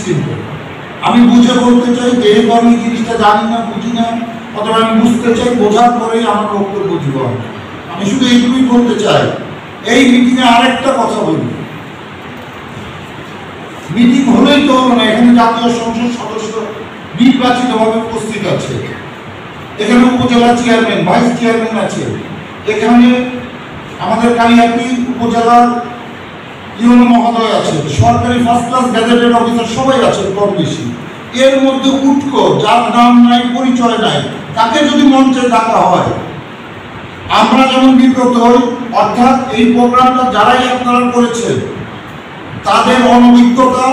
নিশ্চিন্ত। আমি বুঝে বলতে চাই, যেহেতু আমি জিনিসটা জানি না, বুঝি না, অথবা আমি বুঝতে চাই, বোঝার পরেই আমার বক্তব্য দিব। আমি শুধু এইটুকুই বলতে চাই। এই মিটিংয়ে আরেকটা কথা বলি, মিটিং হলেই তো না, এখানে জাতীয় সংসদ সদস্য নির্বাচিতভাবে উপস্থিত আছে, এখানে উপজেলা চেয়ারম্যান, ভাইস চেয়ারম্যান আছে, এখানে আমাদের কালিয়াকৈর উপজেলার ইউনো মহোদয় আছে, সরকারি ফার্স্ট ক্লাস গ্যাজেটেড অফিসার সবাই আছে কম বেশি। এর মধ্যে উটকো, যার নাম নাই, পরিচয় নাই, তাকে যদি মঞ্চে ডাকা হয়, আমরা যেমন বিব্রত হই, অর্থাৎ এই প্রোগ্রামটা যারাই আপনারা করেছে তাদের অনভিজ্ঞতা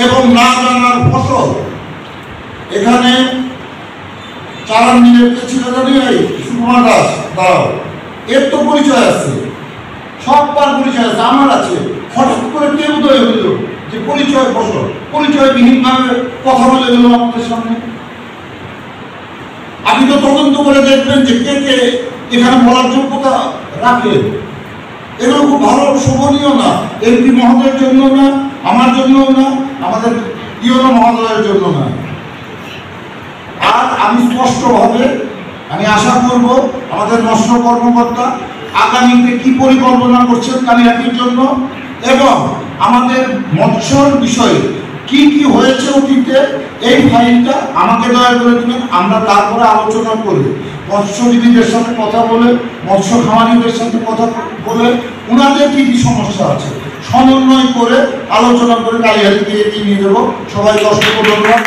এবং না জানার ফসল। এখানে চালান মিলের ছিল জানি সুকুমার দাস দাঁড়াও, এর তো পরিচয় আছে, সববার পরিচয় আছে, আমার আছে। হঠাৎ করে কে উদয় হইল যে পরিচয় ফসল, পরিচয়বিহীনভাবে কথা বলে গেল আমাদের সামনে। আপনি তো তদন্ত করে দেখবেন যে কে কে এখানে বলার যোগ্যতা রাখে। এগুলো খুব ভালো, শোভনীয় না, এমপি মহোদয়ের জন্য না, আমার জন্যও না, আমাদের ইউনো মহোদয়ের জন্য না। আর আমি স্পষ্টভাবে আমি আশা করব আমাদের মৎস্য কর্মকর্তা আগামীতে কি পরিকল্পনা করছেন কালিয়াকৈর জন্য, এবং আমাদের মৎস্যর বিষয়ে কি কি হয়েছে অতীতে, এই ফাইলটা আমাকে দয়া করে দিবেন। আমরা তারপরে আলোচনা করে মৎস্যজীবীদের সাথে কথা বলে, মৎস্য খামারিদের সাথে কথা বলে, ওনাদের কি কি সমস্যা আছে সমন্বয় করে আলোচনা করে কালিয়াকৈরকে এগিয়ে নিয়ে যাবো। সবাই অসংখ্য ধন্যবাদ।